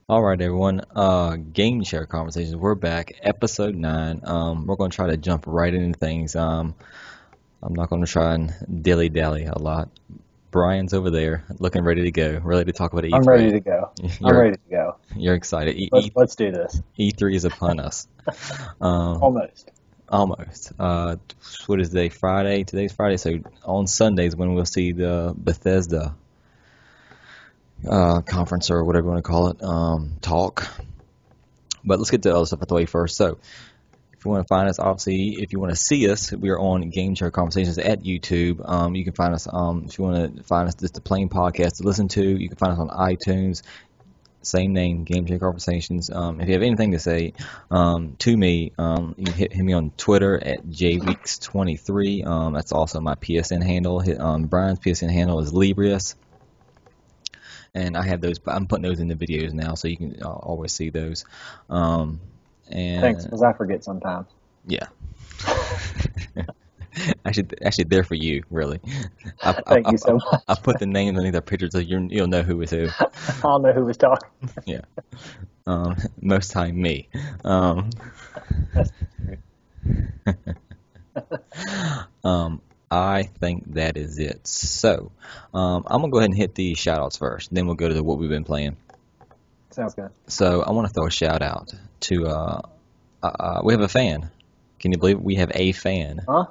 All right, everyone. Game share conversations. We're back, episode 9. We're going to try to jump right into things. I'm not going to try and dilly dally a lot. Brian's over there, looking ready to go, ready to talk about I'm ready E3. to go. I'm You're ready to go. you're excited. Let's do this. E3 is upon us. Um, Almost. Almost. What is today? Friday. Today's Friday. So on Sundays when we'll see the Bethesda conference or whatever you want to call it, talk. But let's get to the other stuff out the way first. So, if you want to find us, obviously, if you want to see us, we are on Game Show Conversations at YouTube. You can find us, if you want to find us, just a plain podcast to listen to. You can find us on iTunes, same name, Game Show Conversations. If you have anything to say to me, you can hit me on Twitter at jweeks23. That's also my PSN handle. Brian's PSN handle is Librius. And I have those. I'm putting those in the videos now, so you can always see those. Um, Thanks, and because I forget sometimes. yeah, actually there for you, really. Thank you so much. I put the names underneath their pictures so you'll know who is who. I'll know who was talking. Yeah, most time me. Um, That's true. I think that is it. So, I'm gonna go ahead and hit the shout outs first, then we'll go to what we've been playing. Sounds good. So, I want to throw a shout out to we have a fan. Can you believe it? We have a fan? Huh?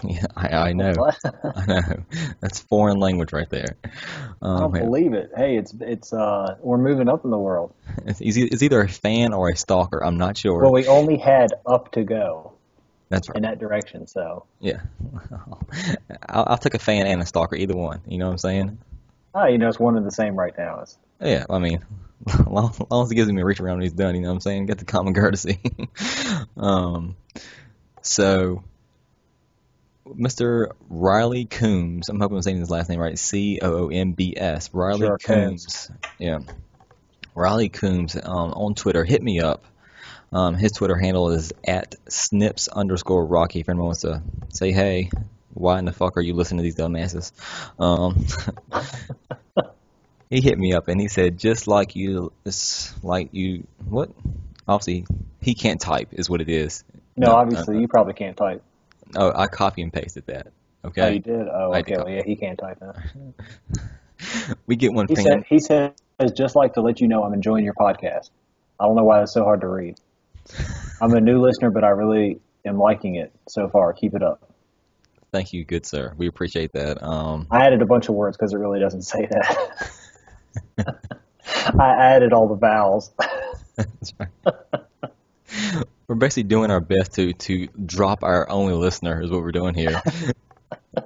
Yeah, I know. What? I know. That's foreign language right there. I don't Yeah, believe it. Hey, it's we're moving up in the world. it's either a fan or a stalker. I'm not Well, sure. we only had up to go That's in right. that direction, so Yeah. I'll take a fan and a stalker, either one. You know what I'm saying? it's one and the same right now. Yeah, I mean, long as it gives me a reach around when he's done, you know what I'm saying? Get the common courtesy. um, so, Mr. Riley Coombs, I'm hoping I'm saying his last name right, Coombs. Riley Sure, Coons. Coombs. Yeah. Riley Coombs on Twitter, hit me up. His Twitter handle is at snips_Rocky. If anyone wants to say, hey, why in the fuck are you listening to these dumbasses? Um, he hit me up and he said, just like you, it's like you, what? Obviously, he can't type, is what it is. No, No, obviously you probably can't type. oh, I copy and pasted that. Oh, you Okay, did? Oh, I did okay. Well, copy. yeah, he can't type now. We get one He said fan. he says just like to let you know I'm enjoying your podcast. I don't know why it's so hard to read. I'm a new listener, but I really am liking it so far. Keep it up. Thank you, good sir. We appreciate that. I added a bunch of words because it really doesn't say that. I added all the vowels. That's right. We're basically doing our best to drop our only listener is what we're doing here.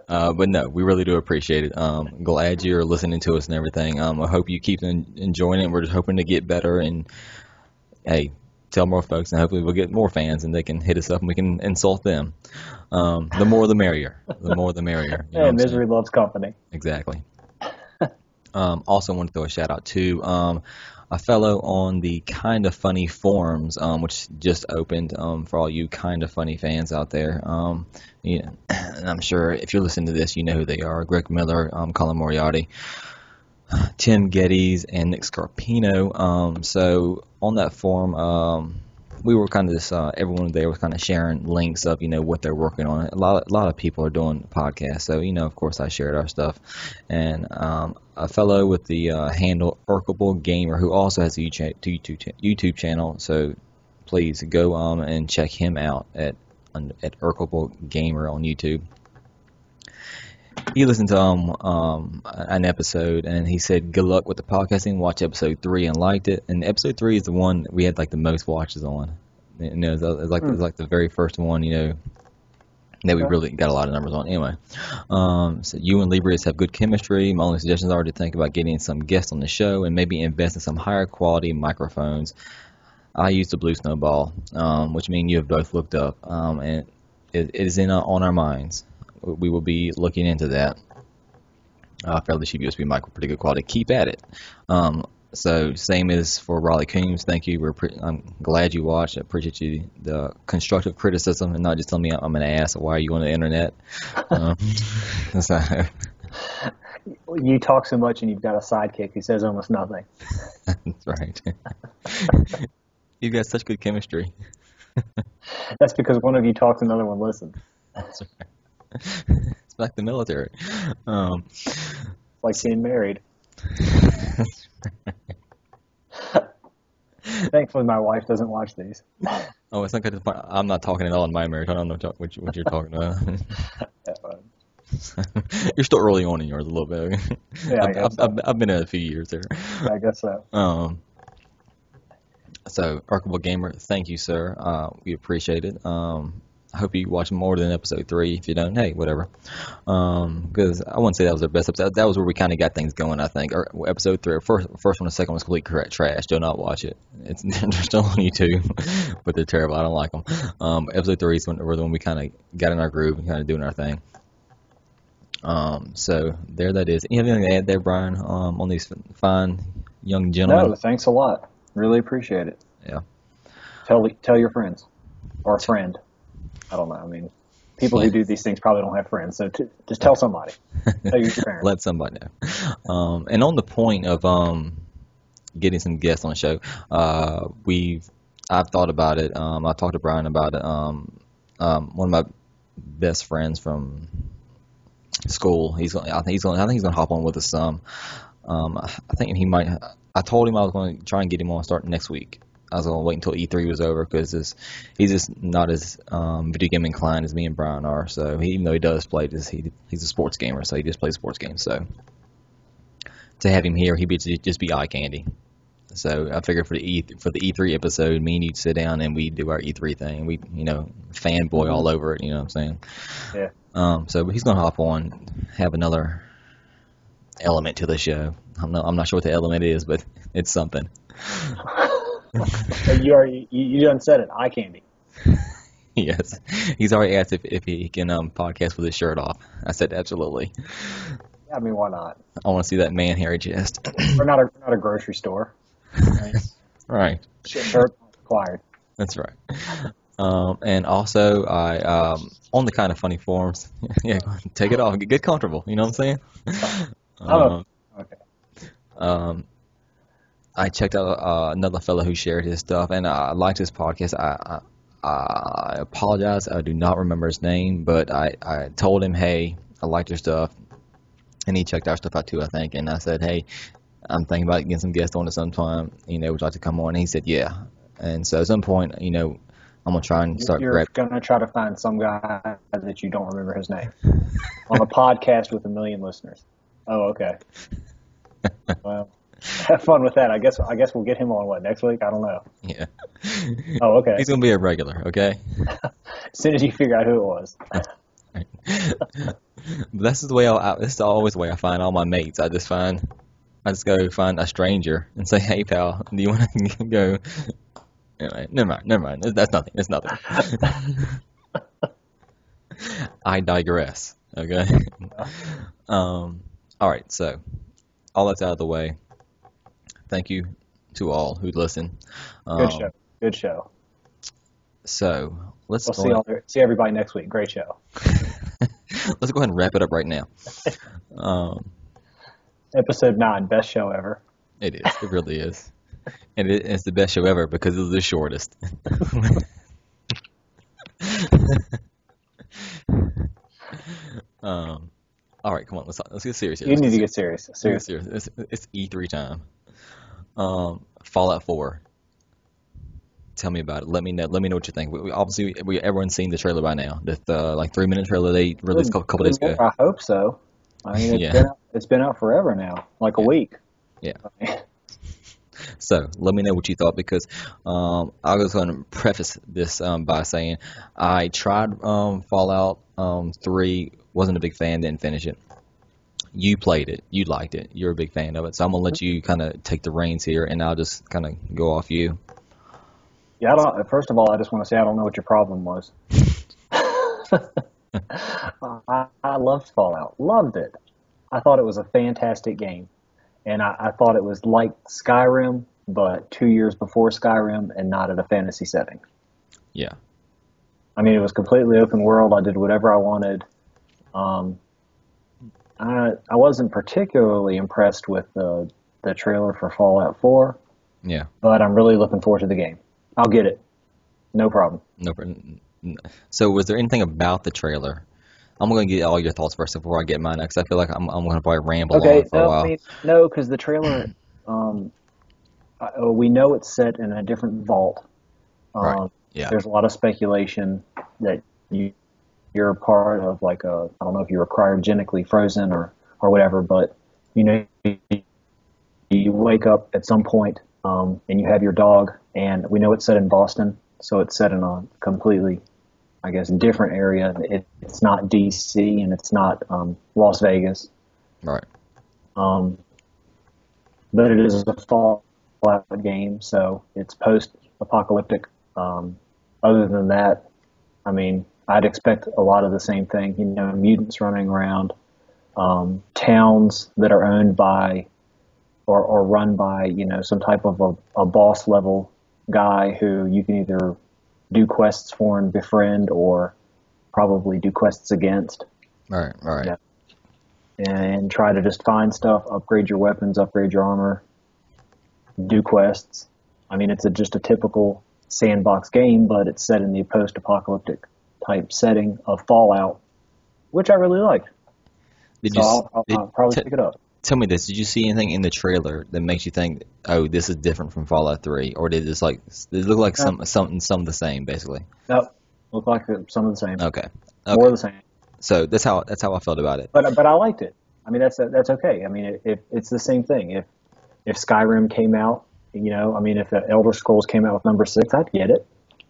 But no, we really do appreciate it. Glad you're listening to us and everything. I hope you keep enjoying it. We're just hoping to get better and hey, tell more folks, and hopefully we'll get more fans and they can hit us up and we can insult them. The more the merrier. The more the merrier. You know what Yeah, I'm saying? misery loves company. Exactly. Also want to throw a shout out to a fellow on the Kinda Funny forums, which just opened for all you Kinda Funny fans out there. Yeah, and I'm sure if you're listening to this, you know who they are: Greg Miller, Colin Moriarty, Tim Geddes, and Nick Scarpino. So on that forum, we were kind of just everyone there was kind of sharing links of what they're working on. A lot of people are doing podcasts, so of course I shared our stuff, and a fellow with the handle Urkable Gamer who also has a YouTube channel. So please go and check him out at Urkable Gamer on YouTube. He listened to an episode and he said good luck with the podcasting. Watch episode 3 and liked it. And episode 3 is the one that we had like the most watches on. It's like the very first one that we Okay. really got a lot of numbers on. Anyway, so you and Librius have good chemistry. My only suggestions are to think about getting some guests on the show and maybe invest in some higher quality microphones. I use the Blue Snowball, which means you have both looked up, and it is on our minds. We will be looking into that. Fairly cheap USB mic with pretty good quality. Keep at it. So same as for Raleigh Coombs. Thank you. I'm glad you watched. I appreciate you the constructive criticism and not just telling me I'm an ass. Why are you on the internet? Um, so, You talk so much and you've got a sidekick who says almost nothing. That's right. You've got such good chemistry. That's because one of you talks and the other one listens. That's right. It's like the military. It's like being married. Thankfully, my wife doesn't watch these. Oh, it's not good. I'm not talking at all in my marriage. I don't know what you're talking about. You're still early on in yours a little bit. Yeah, I guess so. I've been in a few years there. I guess so. So, Arkable Gamer, thank you, sir. We appreciate it. I hope you watch more than episode 3. If you don't, hey, whatever. Because I wouldn't say that was our best episode. That was where we kind of got things going, I think. Or episode 3, first one and second one was complete trash. Do not watch it. They're still on YouTube, but they're terrible. I don't like them. Episode 3 is when we kind of got in our groove and kind of doing our thing. So there that is. You have anything to add there, Brian, on these fine young gentlemen? No, thanks a lot. Really appreciate it. Yeah. Tell your friends or a friend. I don't know. I mean, people who do these things probably don't have friends, so just tell somebody. Tell your parents. Let somebody know. And on the point of getting some guests on the show, I've thought about it. I talked to Brian about it. One of my best friends from school. I think he's gonna hop on with us some. I think he might. I told him I was going to try and get him on starting next week. I was going to wait until E3 was over because he's just not as video game inclined as me and Brian are. So even though he does play, he's a sports gamer, so he just plays sports games. So to have him here, he'd just be eye candy. So I figured for the E3 episode, me and you'd sit down and we'd do our E3 thing. We fanboy all over it. You know what I'm saying? Yeah. So he's going to hop on, have another element to the show. I'm not sure what the element is, but it's something. You done said it. Eye candy. Yes, he's already asked if he can podcast with his shirt off. I said absolutely. Yeah, I mean, why not? I want to see that man hairy chest. We're not a grocery store. Right. Shirt required. That's right. And also, I on the kind of funny forums. Yeah, take it off. Get comfortable. You know what I'm saying? Okay. I checked out another fellow who shared his stuff, and I liked his podcast. I apologize, I do not remember his name, but I told him, hey, I liked your stuff, and he checked our stuff out too, I think, and I said, hey, I'm thinking about getting some guests on at some time, would you like to come on? And he said, yeah, and so at some point, I'm going to try and start You're going to try to find some guy that you don't remember his name on a podcast with 1 million listeners. Oh, okay. Well, have fun with that. I guess we'll get him on next week? I don't know. Yeah. Oh, okay. He's gonna be a regular, okay? As soon as you figure out who it was. This is the way this is always the way I find all my mates. I just go find a stranger and say, hey pal, do you want to go? Anyway, never mind. That's nothing. It's nothing. I digress. Okay. All right. So all that's out of the way. Thank you to all who listen. Good show. So we'll see everybody next week. Great show. Let's go ahead and wrap it up right now. Episode 9, best show ever. It is. It really is. And it's the best show ever because it's the shortest. All right, come on. Let's get serious here. You need to get serious. Serious. It's E3 time. Fallout 4. Tell me about it. Let me know what you think. Obviously, everyone's seen the trailer by now. The 3-minute trailer they released a couple days ago. I hope so. I mean, it's been out forever now, like a week. Yeah. So let me know what you thought because I was going to preface this by saying I tried Fallout 3. Wasn't a big fan. Didn't finish it. You played it. You liked it. You're a big fan of it. So I'm going to let you kind of take the reins here, and I'll just kind of go off you. Yeah, first of all, I just want to say I don't know what your problem was. I loved Fallout. Loved it. I thought it was a fantastic game. And I thought it was like Skyrim, but 2 years before Skyrim and not at a fantasy setting. Yeah. I mean, it was completely open world. I did whatever I wanted. I wasn't particularly impressed with the trailer for Fallout 4, Yeah. but I'm really looking forward to the game. I'll get it, no problem. No. So was there anything about the trailer? I'm going to get all your thoughts first before I get mine, because I feel like I'm going to probably ramble on Okay, for a while. no, because the trailer, we know it's set in a different vault. Right. Yeah. There's a lot of speculation that you're a part of like I don't know if you were cryogenically frozen or whatever, but you know, you wake up at some point, and you have your dog, and we know it's set in Boston, so it's set in a completely, I guess, different area. It's not DC and it's not Las Vegas, Right. but it is a Fallout game, so it's post-apocalyptic. Other than that, I mean, I'd expect a lot of the same thing. You know, mutants running around, towns that are owned by or run by, you know, some type of a boss level guy who you can either do quests for and befriend, or probably do quests against. Right. Right. Yeah. And try to just find stuff, upgrade your weapons, upgrade your armor, do quests. I mean, it's just a typical sandbox game, but it's set in the post-apocalyptic type setting of Fallout, which I really like. I'll probably pick it up. Tell me this: did you see anything in the trailer that makes you think, "Oh, this is different from Fallout 3," or did it look like some of the same, basically? No, look like some of the same. Okay. More of the same. So that's how I felt about it. But I liked it. I mean, that's okay. I mean, if it's the same thing. If Skyrim came out, you know, I mean, if Elder Scrolls came out with number 6, I'd get it.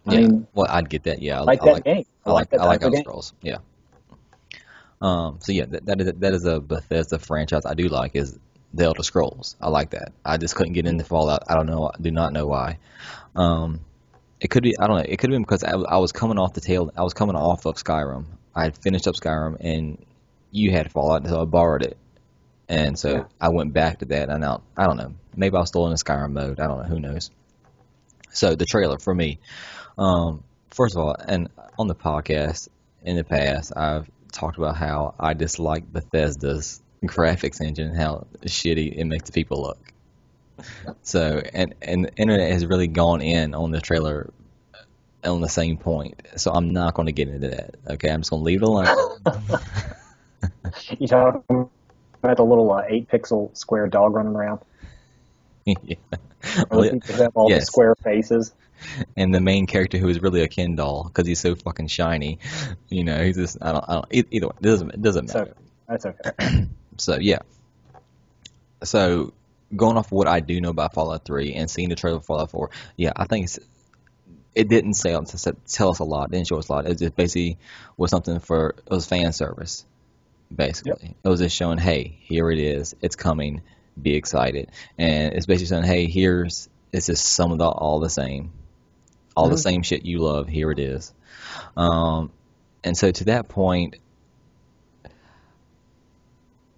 I mean, well, I'd get that. Yeah, I like that game. I like Elder Scrolls. Yeah. So yeah, that is a Bethesda franchise I do like, is the Elder Scrolls. I like that. I just couldn't get into Fallout. I don't know. I do not know why. It could be, I don't know. It could have been because I was coming off of Skyrim. I had finished up Skyrim, and you had Fallout, so I borrowed it, and so I went back to that. And now I don't know. Maybe I was still in the Skyrim mode. I don't know. Who knows? So the trailer for me, first of all, and on the podcast in the past, I've talked about how I dislike Bethesda's graphics engine, how shitty it makes the people look. So, and the internet has really gone in on the trailer on the same point. So I'm not going to get into that. Okay, I'm just going to leave it alone. You talking about the little 8-pixel square dog running around? Yeah. Or the people have all the square faces. And the main character, who is really a Ken doll because he's so fucking shiny, you know, he's just I don't either way. It doesn't matter. That's okay. So yeah. So going off of what I do know about Fallout 3 and seeing the trailer for Fallout 4, yeah, I think it didn't tell us a lot. It didn't show us a lot. It just basically was it was fan service. Basically, Yep. It was just showing, hey, here it is. It's coming. Be excited. And it's basically saying, hey, it's just some of all the same. All the same shit you love, here it is. And so to that point,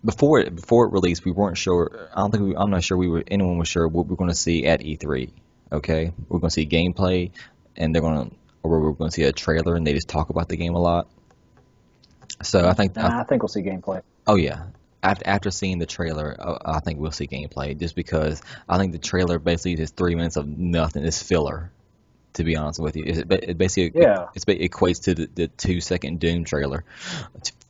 before it released, we weren't sure. I'm not sure anyone was sure what we're going to see at E3. Okay, we're going to see gameplay, and we're going to see a trailer, and they just talk about the game a lot. So I think we'll see gameplay. Oh yeah. After seeing the trailer, I think we'll see gameplay, just because I think the trailer basically is 3 minutes of nothing. It's filler, to be honest with you. It basically it equates to the 2-second Doom trailer,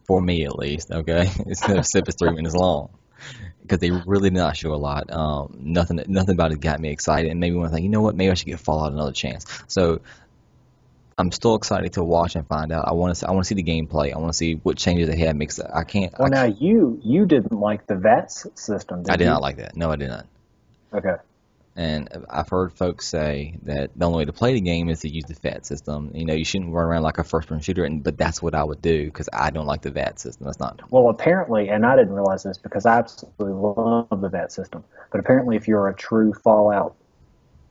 for me at least. Okay, it's 3 minutes long, because they really did not show a lot. Nothing about it got me excited, and maybe want to think, you know what, maybe I should give Fallout another chance. So I'm still excited to watch and find out. I want to see the gameplay. I want to see what changes they had. Now you didn't like the VATS system, did you? I did not like that. No, I did not. Okay. And I've heard folks say that the only way to play the game is to use the VATS system. You know, you shouldn't run around like a first-person shooter, but that's what I would do, because I don't like the VATS system. That's not. Well, apparently, and I didn't realize this because I absolutely love the VATS system, but apparently if you're a true Fallout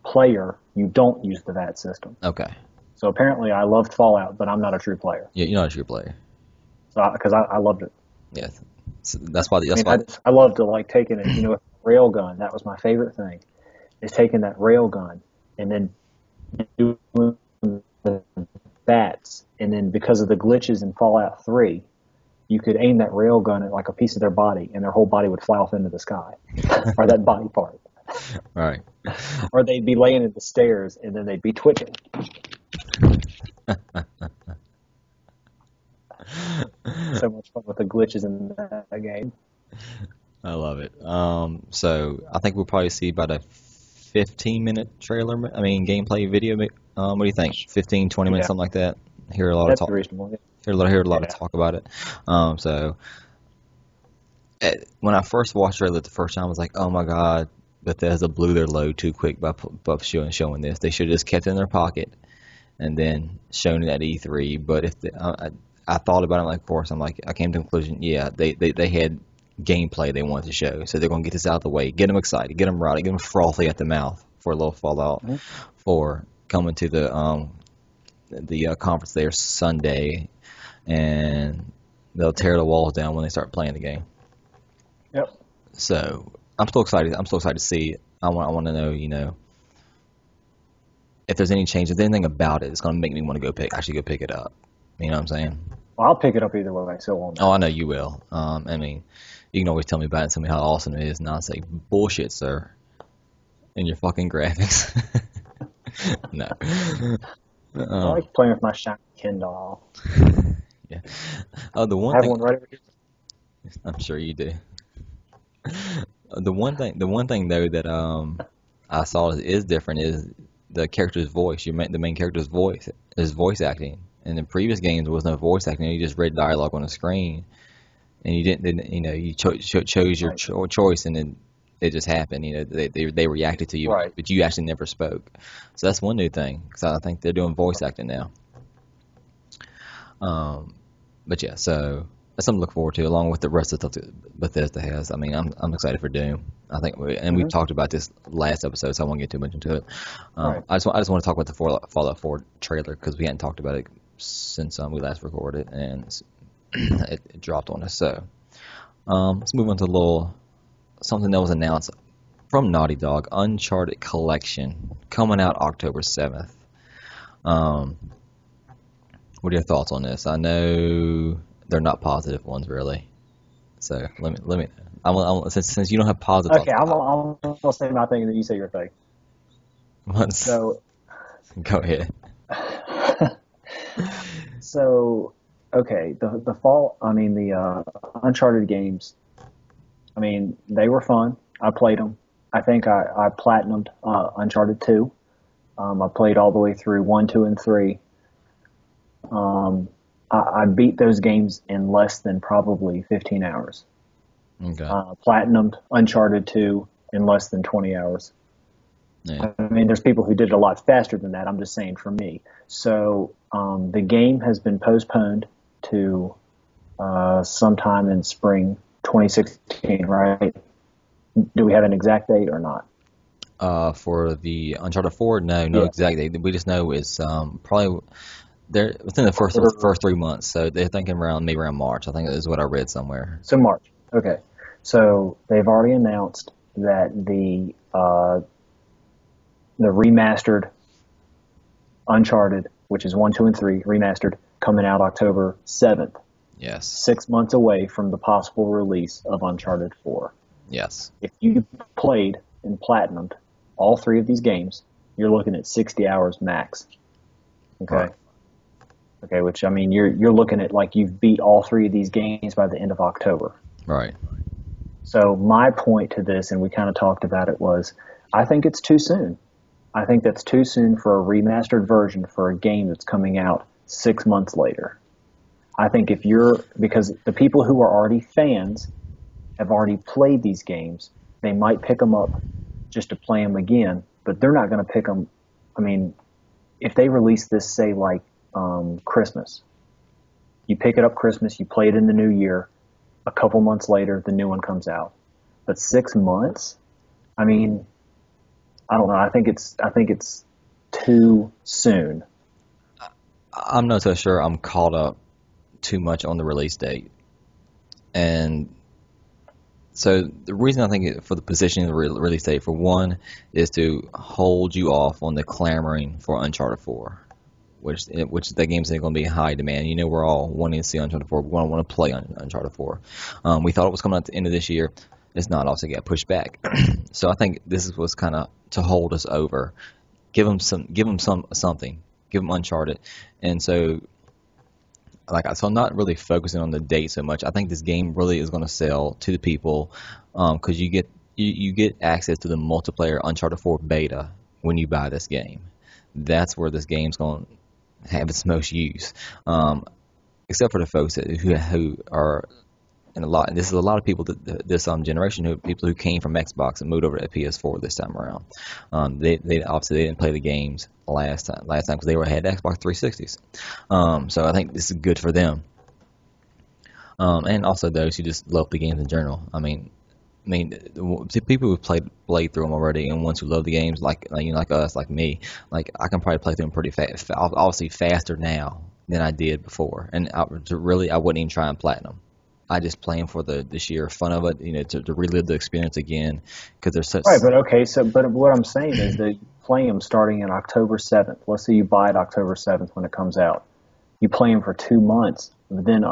player, you don't use the VATS system. Okay. So apparently I loved Fallout, but I'm not a true player. Yeah, you're not a true player. So because I loved it. Yes. So that's why. I loved to like taking it, you know, with a railgun. That was my favorite thing, is taking that railgun and then doing the VATS, and then because of the glitches in Fallout 3, you could aim that rail gun at like a piece of their body, and their whole body would fly off into the sky, or that body part. Right. Or they'd be laying in the stairs, and then they'd be twitching. So much fun with the glitches in that game. I love it. So I think we'll probably see about a 15-minute trailer. I mean, gameplay video. What do you think? 15, 20 minutes, Yeah. something like that. Hear a lot That's of talk. reasonable. Hear a lot of Yeah. talk about it. So when I first watched the trailer the first time, I was like, oh my god, Bethesda blew their load too quick by showing this. They should have just kept it in their pocket and then shown it at E3. But if I thought about it, like, of course, I'm like, I came to the conclusion, yeah, they had gameplay they wanted to show, so they're going to get this out of the way, get them excited, get them rowdy, get them frothy at the mouth for a little Fallout 4 coming to the conference there Sunday, and they'll tear the walls down when they start playing the game. Yep. So I'm still excited. I'm still excited to see it. I want to know, if there's any change, if there's anything about it, it's going to make me want to go pick it up. You know what I'm saying? Well, I'll pick it up either way, so won't. Oh, I know you will. I mean, you can always tell me about it and tell me how awesome it is, and I'll say, bullshit, sir. And your fucking graphics. No. I like playing with my shiny Ken doll. Yeah. Oh, the one I have thing one right over here. I'm sure you do. The one thing though that I saw is different is the character's voice. The main character's voice is voice acting. In the previous games, there was no voice acting. You just read dialogue on the screen, and you didn't. You chose your choice, and then it just happened. They reacted to you, Right. but you actually never spoke. So that's one new thing. Because I think they're doing voice acting now. But yeah, so that's something to look forward to, along with the rest of the stuff that Bethesda has. I mean, I'm excited for Doom. I think, we've talked about this last episode, so I won't get too much into it. Right. I just want to talk about the Fallout 4 trailer because we hadn't talked about it since we last recorded, and it dropped on us. So let's move on to something that was announced from Naughty Dog, Uncharted Collection, coming out October 7th. What are your thoughts on this? I know they're not positive ones, really. So let me. Since you don't have positive. Okay, I'm gonna say my thing, and then you say your thing. So, go ahead. So, okay, the fall. I mean, the Uncharted games. I mean, they were fun. I played them. I think I platinumed Uncharted 2. I played all the way through 1, 2, and 3. I beat those games in less than probably 15 hours. Okay. Platinumed Uncharted 2 in less than 20 hours. Yeah. I mean, there's people who did it a lot faster than that. I'm just saying for me. So the game has been postponed to sometime in spring 2016, right? Do we have an exact date or not? For the Uncharted 4, no exact date. We just know it's probably they're within the first 3 months. So they're thinking maybe around March. I think is what I read somewhere. So March. Okay. So they've already announced that the remastered Uncharted, which is 1, 2, and 3, remastered, coming out October 7th. Yes. 6 months away from the possible release of Uncharted 4. Yes. If you played and platinumed all 3 of these games, you're looking at 60 hours max. Okay. Right. Okay, which, I mean, you're looking at like you've beat all 3 of these games by the end of October. Right. So my point to this, and we kind of talked about it, was I think it's too soon. I think that's too soon for a remastered version for a game that's coming out 6 months later. I think because the people who are already fans have already played these games, they might pick them up just to play them again, but they're not going to pick them. I mean, if they release this, say, like Christmas, you pick it up Christmas, you play it in the new year, a couple months later, the new one comes out. But 6 months? I mean, I don't know. I think it's too soon. I'm not so sure I'm caught up too much on the release date. And so the reason I think for the positioning of the release date, for one, is to hold you off on the clamoring for Uncharted 4. which that game's going to be in high demand. You know, we're all wanting to see Uncharted 4. We want to play Uncharted 4. We thought it was coming out at the end of this year. It's not. Also got pushed back. So I think this was kind of to hold us over. Give them something. Give them Uncharted. And so, so I'm not really focusing on the date so much. I think this game really is going to sell to the people because you get access to the multiplayer Uncharted 4 beta when you buy this game. That's where this game's going to have its most use. Except for the folks who are and this is a lot of people this generation people who came from Xbox and moved over to PS4 this time around. They obviously they didn't play the games last time because they had Xbox 360s. So I think this is good for them. And also those who just love the games in general. I mean, people who've played through them already, and ones who love the games, like us, like me, like I can probably play through them pretty fast, obviously faster now than I did before. And I wouldn't even try and platinum. I just play them for the sheer fun of it, to relive the experience again, because they're such. Right, but okay, but what I'm saying is that you play them starting in October 7th. Let's say you buy it October 7th when it comes out. You play them for 2 months, then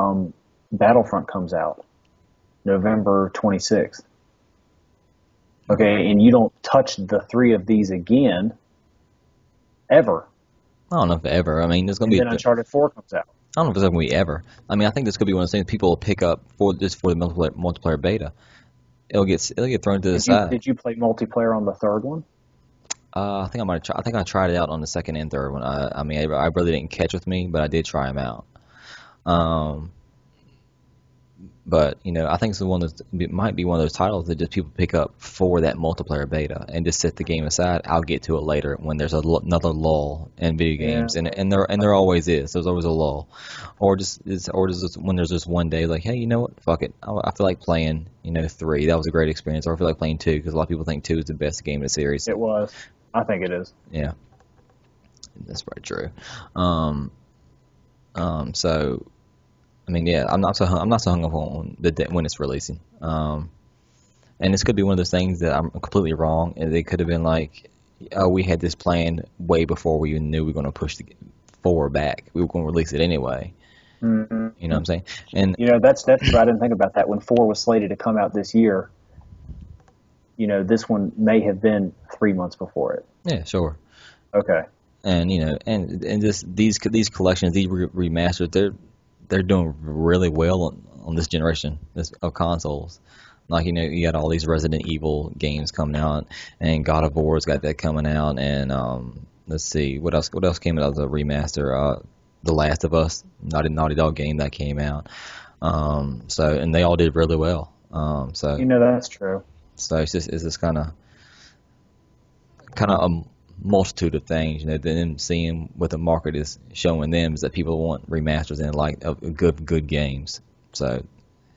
Battlefront comes out November 26th. Okay, and you don't touch the 3 of these again, ever. I don't know if ever. I mean, there's going to be. Then Uncharted 4 comes out. I don't know if it's going to be ever. I mean, I think this could be one of those things people will pick up for the multiplayer beta. It'll get thrown to the side. Did you play multiplayer on the third one? I think I might. I think I tried it out on the second and third one. I really didn't catch with me, but I did try them out. But I think it might be one of those titles that just people pick up for that multiplayer beta and just set the game aside. I'll get to it later when there's another lull in video games, and there always is. There's always a lull, or just when there's just one day like, hey, you know what? Fuck it. I feel like playing 3. That was a great experience. Or I feel like playing 2 because a lot of people think 2 is the best game in the series. It was. I think it is. Yeah, that's probably true. So. I mean, yeah, I'm not so hung up on when it's releasing. And this could be one of those things that I'm completely wrong. And it could have been like, oh, we had this planned way before we even knew we were going to push the 4 back. We were going to release it anyway. Mm-hmm. You know what I'm saying? And that's what I didn't think about that. When 4 was slated to come out this year, this one may have been 3 months before it. Yeah, sure. Okay. And and just these collections, these remasters, they're doing really well on this generation of consoles. Like, you got all these Resident Evil games coming out, and God of War's got that coming out, and let's see, what else came out as a remaster? The Last of Us, Naughty Dog game that came out. And they all did really well. So that's true. So it's just kind of a multitude of things, them seeing what the market is showing them is that people want remasters and like good games. So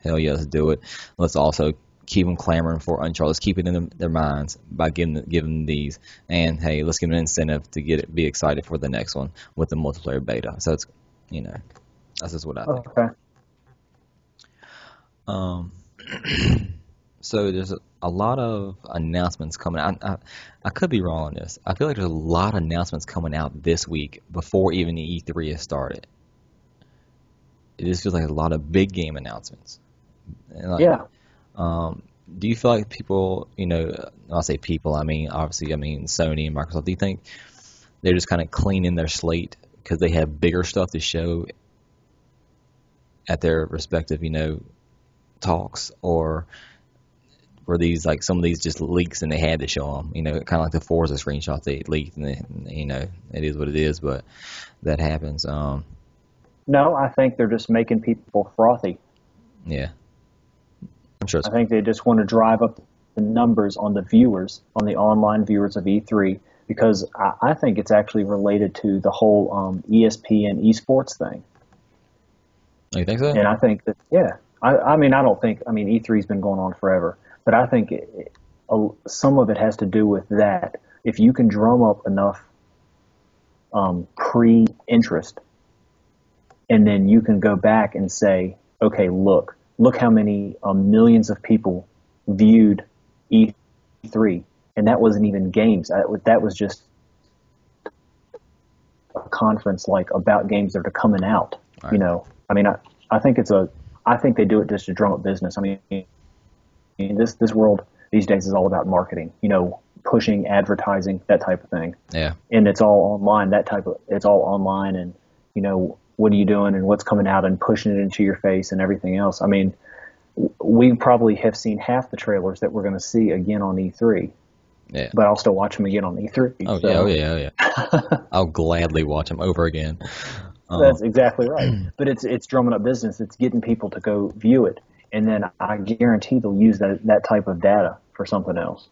hell yeah, let's do it. Let's also keep them clamoring for Uncharted. Let's keep it in their minds by giving them these. And hey, let's give them an incentive to be excited for the next one with the multiplayer beta. So it's that's just what I think. Okay. So there's a lot of announcements coming out. I could be wrong on this. I feel like there's a lot of announcements coming out this week before even the E3 has started. It just feels like a lot of big game announcements. Yeah. Do you feel like people, I'll say people, obviously Sony and Microsoft, do you think they're just kind of cleaning their slate because they have bigger stuff to show at their respective, talks, or were these like some of these just leaks and they had to show them, kind of like the Forza screenshot they leaked, and it is what it is, but that happens. No, I think they're just making people frothy. Yeah, I'm sure. I think they just want to drive up the numbers on the viewers, on the online viewers of E3, because I think it's actually related to the whole ESPN esports thing. You think so? And I think that, yeah. E3's been going on forever, but I think some of it has to do with that. If you can drum up enough pre-interest, and then you can go back and say, okay, look how many millions of people viewed E3, and that wasn't even games. That was just a conference like about games that are coming out. Right. You know, I mean, I think I think they do it just to drum up business. I mean, this world these days is all about marketing. You know, pushing, advertising, that type of thing. Yeah. And it's all online. It's all online, and you know, what are you doing and what's coming out and pushing it into your face and everything else. I mean, we probably have seen half the trailers that we're going to see again on E3. Yeah. But I'll still watch them again on E3. Oh, so. yeah. I'll gladly watch them over again. That's exactly right. But it's drumming up business. It's getting people to go view it. And then I guarantee they'll use that type of data for something else.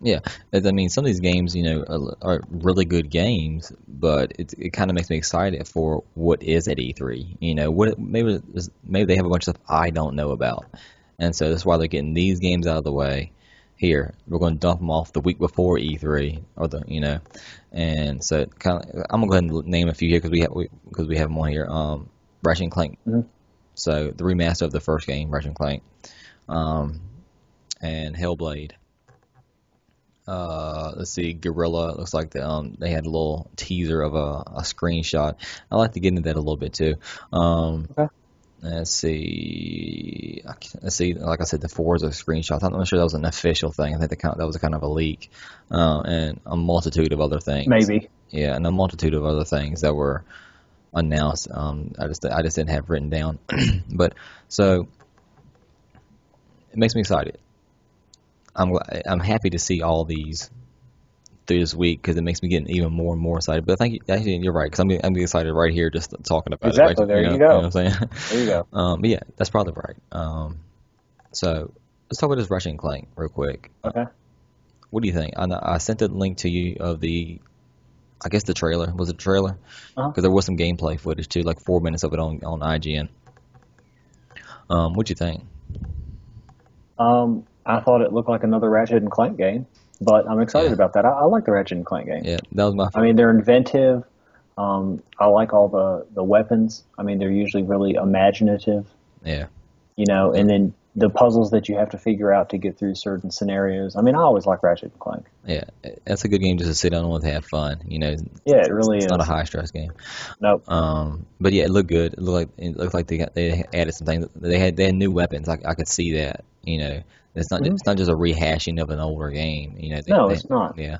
Yeah, I mean, some of these games, you know, are really good games, but it kind of makes me excited for what is at E3. You know, maybe they have a bunch of stuff I don't know about, and so that's why they're getting these games out of the way. Here, we're going to dump them off the week before E3, and so I'm gonna go ahead and name a few here because we have them on here. Ratchet and Clank, so the remaster of the first game, Ratchet and Clank, and Hellblade. Let's see, Guerrilla. Looks like they had a little teaser of a screenshot. I like to get into that a little bit too. Okay. Let's see. Like I said, the Forza screenshots. I'm not sure that was an official thing. I think that was kind of a leak, and a multitude of other things. Maybe. Yeah, and a multitude of other things that were announced. I just didn't have written down, but so it makes me excited. I'm happy to see all these through this week because it makes me get even more and more excited. But I think actually you're right because I'm excited right here just talking about exactly. it. Right? There you go. You know what I'm saying? There you go. But yeah, that's probably right. So let's talk about this Ratchet and Clank real quick. Okay. What do you think? I sent a link to you of I guess the trailer. Was it a trailer? Because there was some gameplay footage too, like 4 minutes of it on IGN. What'd you think? I thought it looked like another Ratchet and Clank game, but I'm excited about that. I like the Ratchet and Clank game. Yeah, that was my favorite. I mean, they're inventive. I like all the weapons. I mean, they're usually really imaginative. Yeah. You know, and then the puzzles that you have to figure out to get through certain scenarios. I mean, I always like Ratchet and Clank. Yeah, that's a good game just to sit down and to have fun. You know. Yeah, it really is. It's not a high stress game. Nope. But yeah, it looked good. It looked like they added some things. They had new weapons. I could see that. You know. It's not just a rehashing of an older game. You know, it's not. Yeah,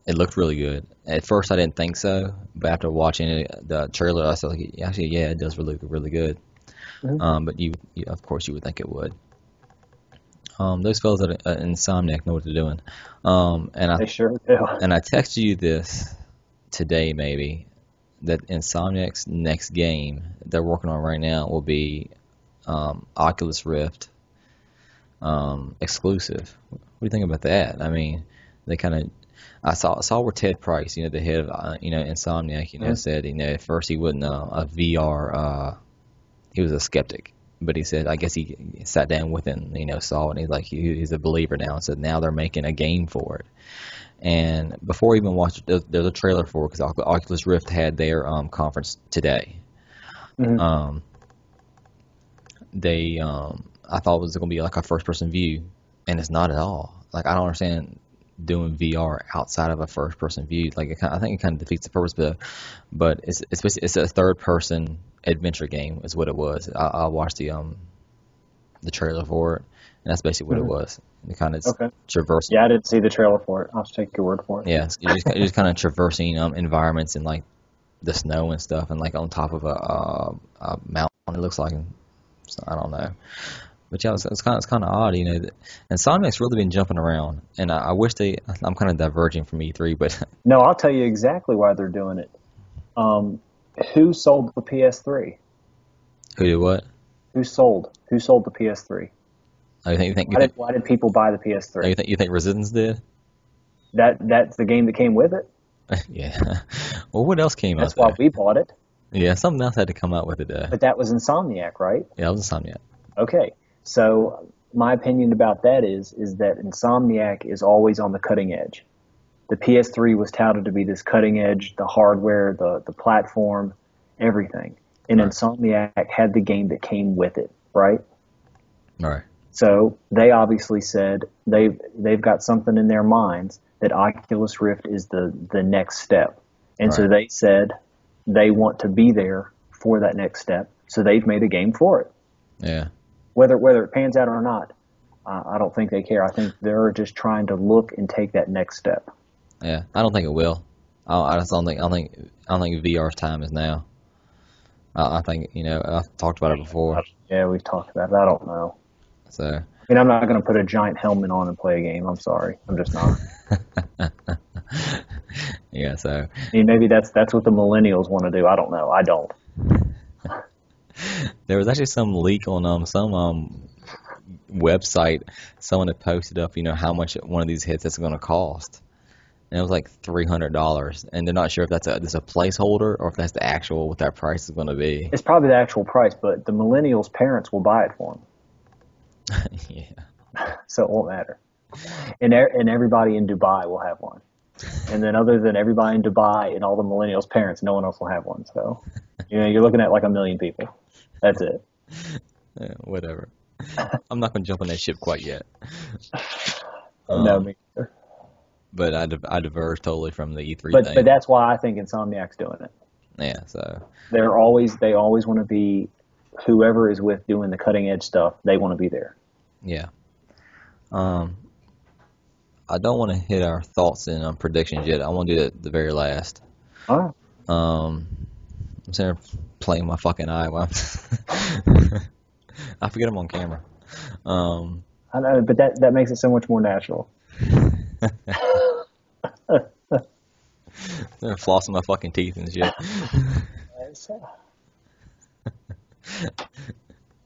it looked really good. At first, I didn't think so, but after watching the trailer, I said, actually, yeah, it does look really good. But you, of course, you would think it would. Those fellas at Insomniac know what they're doing. They sure do. And I texted you this today, maybe, that Insomniac's next game they're working on right now will be Oculus Rift. Exclusive. What do you think about that? I mean, they kind of. I saw where Ted Price, you know, the head of Insomniac, you know, said, you know, at first he wouldn't a VR. He was a skeptic, but he said, I guess he sat down with it and, you know, saw it, and he's like, he's a believer now, and said now they're making a game for it. And before I even watched it, there's a trailer for it because Oculus Rift had their conference today. I thought it was going to be like a first-person view, and it's not at all. Like, I don't understand doing VR outside of a first-person view. Like, I think it kind of defeats the purpose, but it's a third-person adventure game is what it was. I watched the trailer for it, and that's basically what it was. It kind of traversing. Yeah, I didn't see the trailer for it. I'll just take your word for it. Yeah, you're just kind of traversing environments and like the snow and stuff, and like on top of a mountain. It looks like, so I don't know. But yeah, it's kind of odd, you know. And Insomniac's really been jumping around, and I wish I'm kind of diverging from E3, but no, I'll tell you exactly why they're doing it. Who sold the PS3? Who did what? Who sold the PS3? Oh, you think why did people buy the PS3? Oh, you think Resistance did? That's the game that came with it. Yeah. Well, what else came out? That's why we bought it. Yeah, something else had to come out with it. But that was Insomniac, right? Yeah, it was Insomniac. Okay. So my opinion about that is that Insomniac is always on the cutting edge. The PS3 was touted to be this cutting edge, the hardware, the platform, everything. And right. Insomniac had the game that came with it, right? All right. So they obviously said they've got something in their minds that Oculus Rift is the next step. And so they said they want to be there for that next step. So they've made a game for it. Yeah. Whether it pans out or not, I don't think they care. I think they're just trying to look and take that next step. Yeah, I don't think it will. I just don't think. I don't think VR's time is now. I think I've talked about it before. Yeah, we've talked about it. I don't know. So. I mean, I'm not going to put a giant helmet on and play a game. I'm sorry. I'm just not. Yeah, so. I mean, maybe that's what the millennials want to do. I don't know. I don't. There was actually some leak on some website. Someone had posted up, how much one of these headsets is going to cost, and it was like $300. And they're not sure if that's a placeholder or if that's the actual what that price is going to be. It's probably the actual price, but the millennials' parents will buy it for them. Yeah. So it won't matter. And everybody in Dubai will have one. And then other than everybody in Dubai and all the millennials' parents, no one else will have one. So, you're looking at like 1 million people. That's it. Yeah, whatever. I'm not going to jump on that ship quite yet. No, me either. But I diverged totally from the E3 thing. But that's why I think Insomniac's doing it. Yeah, so. They always want to be, whoever is with doing the cutting edge stuff, they want to be there. Yeah. I don't want to hit our thoughts and predictions yet. I want to do that the very last. Oh. I'm sitting there playing my fucking eye while I forget I'm on camera. I know, but that makes it so much more natural. I'm flossing my fucking teeth and shit.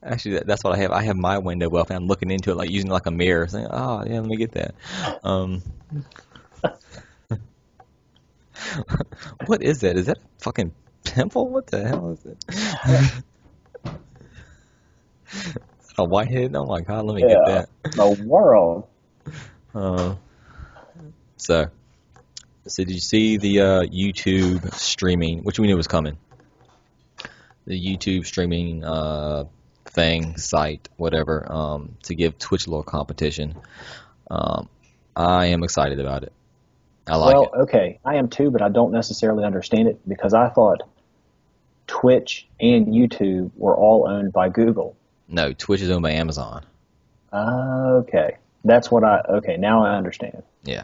Actually, that's what I have. I have my window up, and I'm looking into it, like using like a mirror, saying, "Oh, yeah, let me get that." What is that? Is that a fucking pimple? What the hell is it? A whitehead? Oh my god, let me get that. The world. So did you see the YouTube streaming, which we knew was coming? The YouTube streaming site, whatever, to give Twitch a little competition. I am excited about it. I like it. Okay, I am too, but I don't necessarily understand it because I thought Twitch and YouTube were all owned by Google. No, Twitch is owned by Amazon. Okay. Now I understand. Yeah.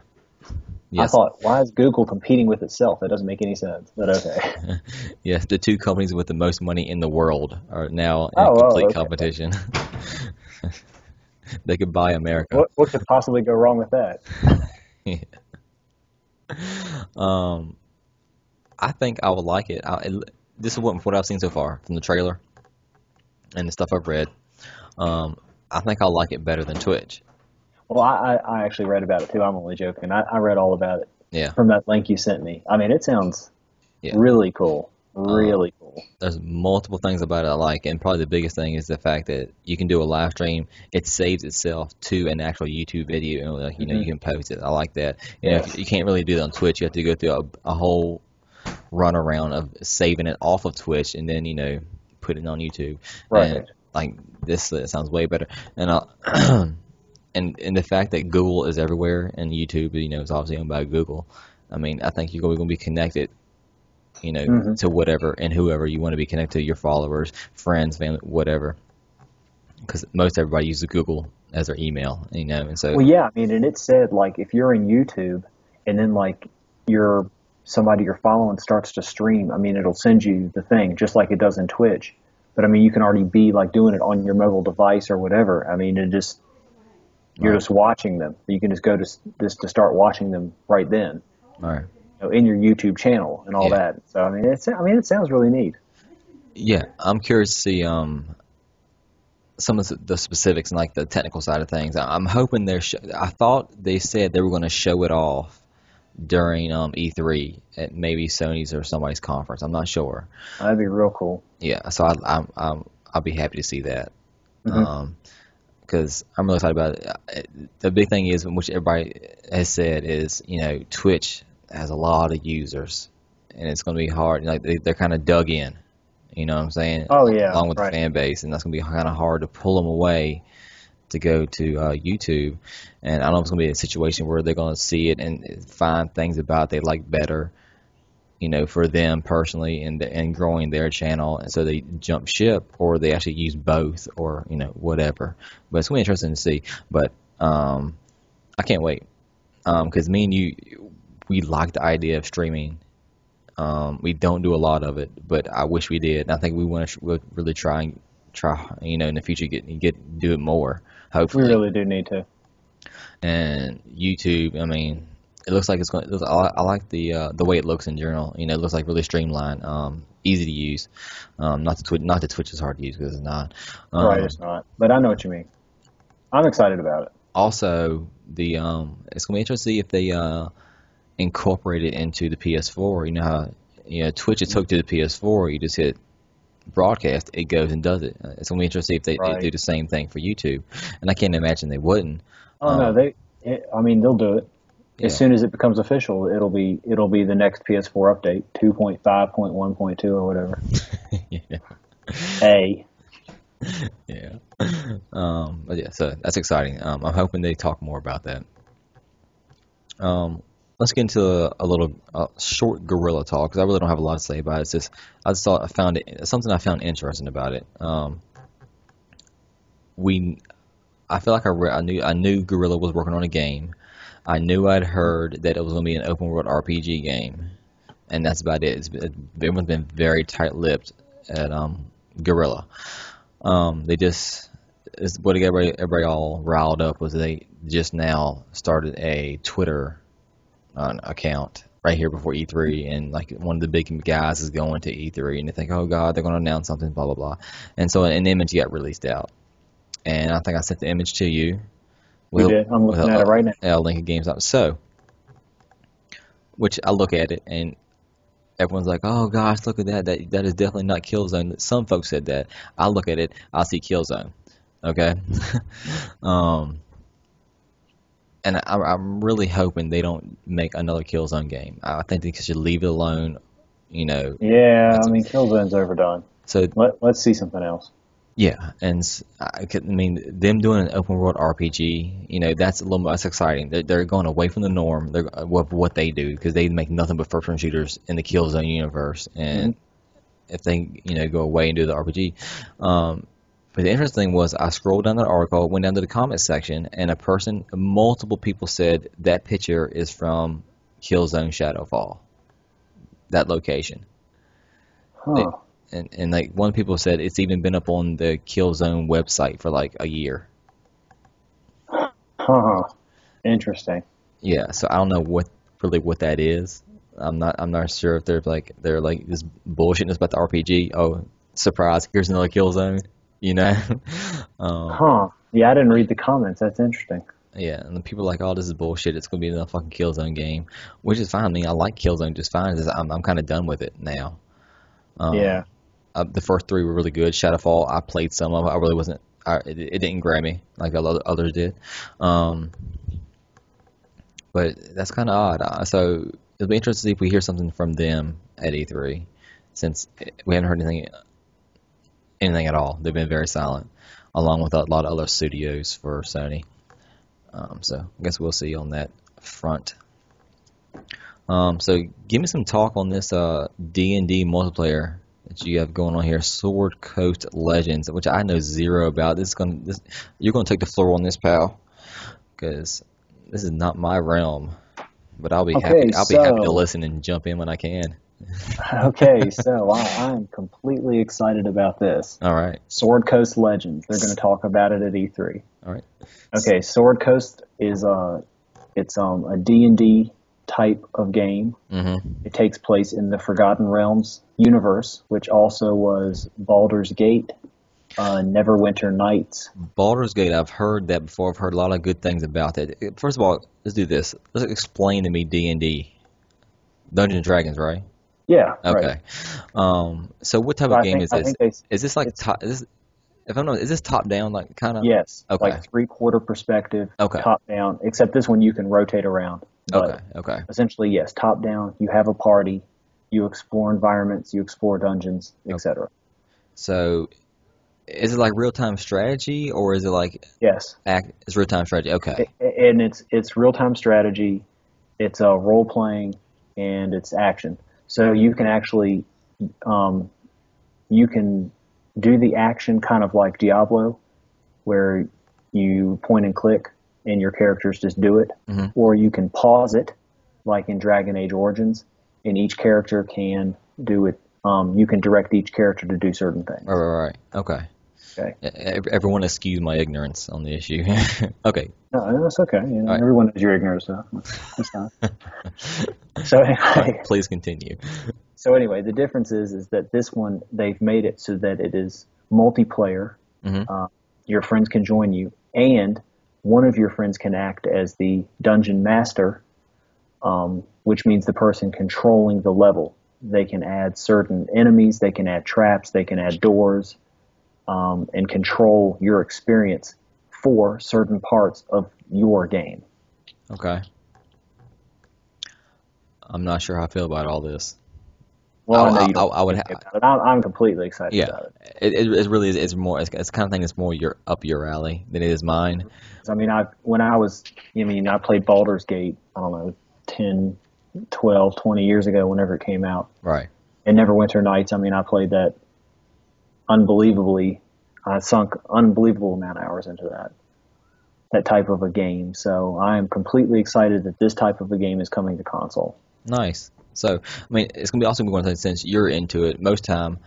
Yes. I thought, why is Google competing with itself? That doesn't make any sense, but okay. Yes, the two companies with the most money in the world are now in complete competition. They could buy America. What could possibly go wrong with that? Yeah. I think I would like it. This is what I've seen so far from the trailer and the stuff I've read. I think I'll like it better than Twitch. Well, I actually read about it too. I'm only joking. I read all about it. Yeah. From that link you sent me. I mean, it sounds really cool. Really cool. There's multiple things about it I like, and probably the biggest thing is the fact that you can do a live stream. It saves itself to an actual YouTube video, and you can post it. I like that. You can't really do that on Twitch. You have to go through a whole runaround of saving it off of Twitch and then putting it on YouTube. Right. And, like this sounds way better. And and the fact that Google is everywhere and YouTube, is obviously owned by Google. I mean, I think you're going to be connected, to whatever and whoever you want to be connected to, your followers, friends, family, whatever. Because most everybody uses Google as their email, and so. Well, yeah, I mean, and it said like if you're in YouTube and then like somebody you're following starts to stream, I mean, it'll send you the thing just like it does in Twitch. But I mean, you can already be like doing it on your mobile device or whatever. I mean, you're just watching them. You can just go to start watching them right then. All right. In your YouTube channel and all that. So I mean, it sounds really neat. Yeah, I'm curious to see some of the specifics and like the technical side of things. I'm hoping I thought they said they were going to show it off during E3 at maybe Sony's or somebody's conference. I'm not sure. That'd be real cool. Yeah, so I'll be happy to see that. Because I'm really excited about it. The big thing is, which everybody has said, is Twitch has a lot of users, and it's going to be hard. Like they're kind of dug in, you know what I'm saying? Oh yeah, along with the fan base, and that's going to be kind of hard to pull them away to go to YouTube. And I don't know if it's going to be a situation where they're going to see it and find things about it they like better, for them personally and growing their channel, and so they jump ship or they actually use both or whatever. But it's really interesting to see. But I can't wait because me and you, we like the idea of streaming. We don't do a lot of it, but I wish we did. And I think we want to really try in the future do it more. Hopefully, we really do need to. And YouTube, I mean, it looks like it's going. I like the way it looks in general. It looks like really streamlined, easy to use. Not that Twitch is hard to use because it's not. Right, it's not. But I know what you mean. I'm excited about it. Also, it's going to be interesting to see if they incorporate it into the PS4. You know how Twitch is hooked to the PS4. You just hit broadcast, it goes and does it. It's going to be interesting to see if they do the same thing for YouTube. And I can't imagine they wouldn't. Oh no, they'll do it. Yeah. As soon as it becomes official, it'll be the next PS4 update, 2.5.1.2 or whatever. Yeah. Yeah. But yeah, so that's exciting. I'm hoping they talk more about that. Let's get into a little short Guerrilla talk because I really don't have a lot to say about it. It's just I found something I found interesting about it. I feel like I knew Guerrilla was working on a game. I knew I'd heard that it was going to be an open world RPG game, and that's about it. Everyone's been very tight-lipped at Guerrilla. They just what everybody all riled up was they just now started a Twitter account right here before E3, and like one of the big guys is going to E3, and they think, oh god, they're going to announce something, blah blah blah, and so an image got released out, and I think I sent the image to you. You did. I'm looking at it right now. A link of GameStop. So, which I look at it and everyone's like, "Oh gosh, look at that! That is definitely not Killzone." Some folks said that. I look at it, I see Killzone. Okay, and I'm really hoping they don't make another Killzone game. I think they should leave it alone. Yeah, I mean, Killzone's overdone. So let's see something else. Yeah, and I mean, them doing an open world RPG, that's a little less exciting. They're going away from the norm. They're what they do because they make nothing but first-person shooters in the Killzone universe. And if they go away and do the RPG, but the interesting thing was I scrolled down that article, went down to the comments section, and multiple people said that picture is from Killzone Shadowfall, that location. Huh. And like one people said it's even been up on the Killzone website for like a year. Huh. Interesting. Yeah, so I don't know what that is. I'm not sure if they're like this bullshitting us about the RPG. Oh, surprise! Here's another Killzone. Huh. Yeah, I didn't read the comments. That's interesting. Yeah, and the people are like, oh, this is bullshit. It's gonna be another fucking Killzone game, which is fine. I mean, I like Killzone just fine. I'm kind of done with it now. Yeah. The first three were really good. Shadowfall, I played some of it. I really wasn't. It didn't grab me like others did. But that's kind of odd. So it'll be interesting to see if we hear something from them at E3, since we haven't heard anything at all. They've been very silent, along with a lot of other studios for Sony. So I guess we'll see on that front. So give me some talk on this D&D multiplayer that you have going on here, Sword Coast Legends, which I know zero about. You're going to take the floor on this, pal, because this is not my realm. But I'll be happy. I'll be happy to listen and jump in when I can. Okay, so I'm completely excited about this. All right. Sword Coast Legends. They're going to talk about it at E3. All right. Okay, Sword Coast is a D&D type of game. Mm-hmm. It takes place in the Forgotten Realms universe, which also was Baldur's Gate, Neverwinter Nights. Baldur's Gate, I've heard that before. I've heard a lot of good things about it. First of all, let's do this. Let's explain to me D&D. Dungeons and Dragons, right? Yeah. Okay. Right. So what type of game is this? Is this like is this top down, like kind of? Yes. Okay. Like 3/4 perspective. Okay. Top down. Except this one you can rotate around. But Okay. Essentially, yes. Top down. You have a party. You explore environments. You explore dungeons, etc. So, is it like real time strategy, or is it like? Yes. It's real time strategy. Okay. And it's real time strategy. It's role playing, and it's action. So you can actually you can do the action kind of like Diablo, where you point and click and your characters just do it, or you can pause it, like in Dragon Age Origins, and each character can do it. You can direct each character to do certain things. Right. Okay. Okay. Everyone excuse my ignorance on the issue. Okay. No, that's okay. You know, Right. everyone knows you're ignorant, so it's fine. So anyway, Please continue. So anyway, the difference is that this one, they've made it so that it is multiplayer. Your friends can join you, and one of your friends can act as the dungeon master, which means the person controlling the level. They can add certain enemies, they can add traps, they can add doors, and control your experience for certain parts of your game. Okay. I'm not sure how I feel about all this. Well, I know you don't I would. I'm completely excited about it. It really is. It's more. It's the kind of thing that's more up your alley than it is mine. I mean, I played Baldur's Gate, I don't know, 10, 12, 20 years ago, whenever it came out. Right. And Neverwinter Nights, I mean, I played that unbelievably. I sunk unbelievable amount of hours into that type of a game. So I am completely excited that this type of a game is coming to console. Nice. So, I mean, it's gonna be also one thing since you're into it. Most time,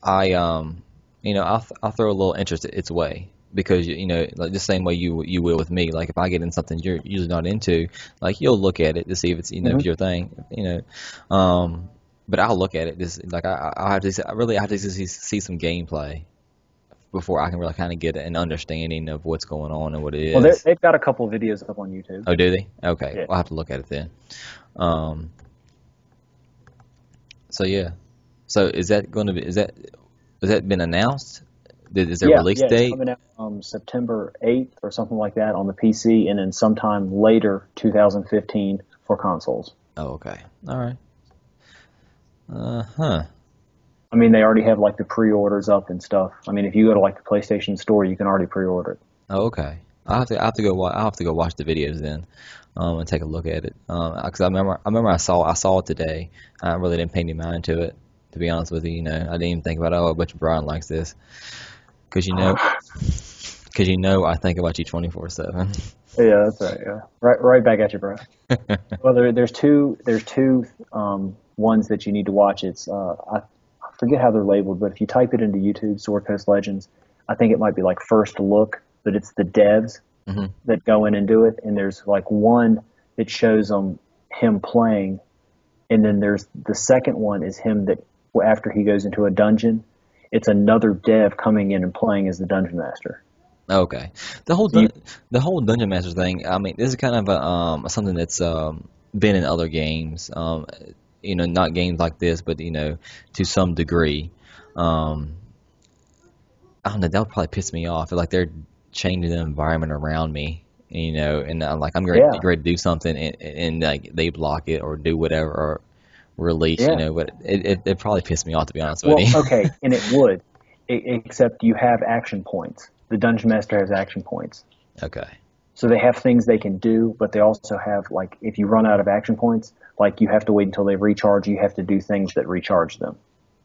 I'll throw a little interest its way because like the same way you will with me. Like if I get in something you're usually not into, like you'll look at it to see if it's if your thing. But I'll look at it just like I have to see some gameplay before I can really kind of get an understanding of what's going on and what it is. Well, they've got a couple of videos up on YouTube. Oh, do they? Okay, Yeah. I'll have to look at it then. So yeah. So is that has that been announced? Is there a release date? It's coming out September 8th or something like that on the PC, and then sometime later, 2015, for consoles. Oh, okay. All right. Huh. I mean, they already have like the pre-orders up and stuff. I mean, if you go to like the PlayStation Store, you can already pre-order it. Oh, okay. I'll have to go. I'll have to go watch the videos then, and take a look at it. Because I remember I saw it today. I really didn't pay any mind to it, to be honest with you. I didn't even think about I bet you Brian likes this, because I think about you 24/7. Yeah, that's right. Yeah, right back at you, bro. Well, there's two ones that you need to watch. It's I forget how they're labeled, but if you type it into YouTube, Sword Coast Legends, I think it might be like First Look, but it's the devs that go in and do it. And there's like one that shows him playing, and then there's the second one is him that after he goes into a dungeon, it's another dev coming in and playing as the dungeon master. Okay, the whole dungeon master thing. I mean, this is kind of something that's been in other games. Not games like this, but to some degree. I don't know. That would probably piss me off. Like they're changing the environment around me. And I'm like, I'm ready to do something, and like they block it or do whatever or release. But it probably pissed me off, to be honest with you. Well, okay, and it would, except you have action points. The Dungeon Master has action points. Okay. So they have things they can do, but they also have, like, if you run out of action points, like, you have to wait until they recharge. You have to do things that recharge them.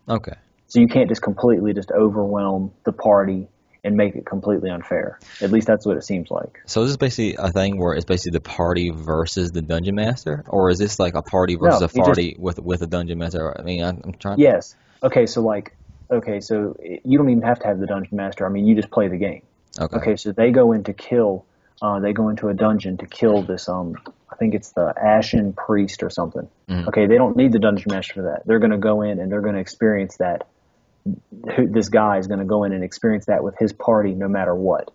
Okay. So you can't just completely overwhelm the party and make it completely unfair. At least that's what it seems like. So is this basically a thing where it's basically the party versus the Dungeon Master? Or is this like a party versus a party with a Dungeon Master? I mean, I'm trying... Yes. Okay, so you don't even have to have the Dungeon Master. I mean, you just play the game. Okay, so they go in to kill... they go into a dungeon to kill this, I think it's the Ashen Priest or something. Mm-hmm. Okay, they don't need the Dungeon Master for that. They're going to go in and they're going to experience that. This guy is going to go in and experience that with his party no matter what.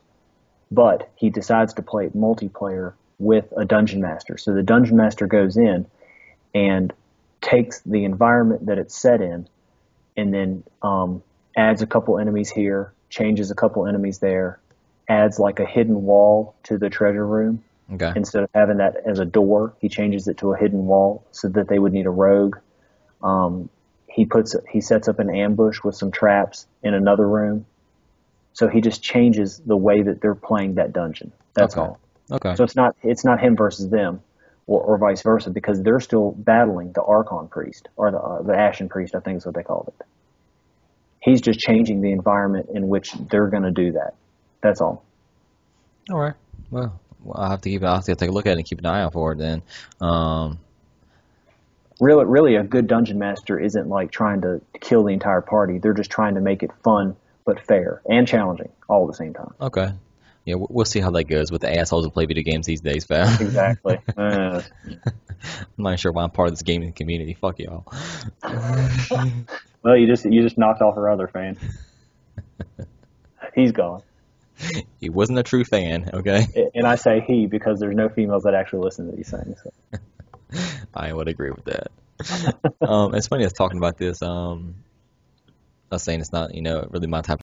But he decides to play multiplayer with a Dungeon Master. So the Dungeon Master goes in and takes the environment that it's set in and then adds a couple enemies here, changes a couple enemies there, adds like a hidden wall to the treasure room. Okay. Instead of having that as a door, he changes it to a hidden wall so that they would need a rogue. He sets up an ambush with some traps in another room. So he just changes the way that they're playing that dungeon. That's all. Okay. So it's not him versus them. or vice versa, because they're still battling the Archon priest, or the Ashen priest, I think is what they called it. He's just changing the environment in which they're going to do that. That's all. All right. Well, I'll have to take a look at it and keep an eye out for it then. Really, a good dungeon master isn't like trying to kill the entire party. They're just trying to make it fun but fair and challenging all at the same time. Okay. Yeah, we'll see how that goes with the assholes who play video games these days, fam. Exactly. I'm not sure why I'm part of this gaming community. Fuck y'all. Well, you just knocked off our other fan. He's gone. He wasn't a true fan, okay? And I say he because there's no females that actually listen to these things. So. I would agree with that. It's funny us talking about this. I was saying it's not, really my type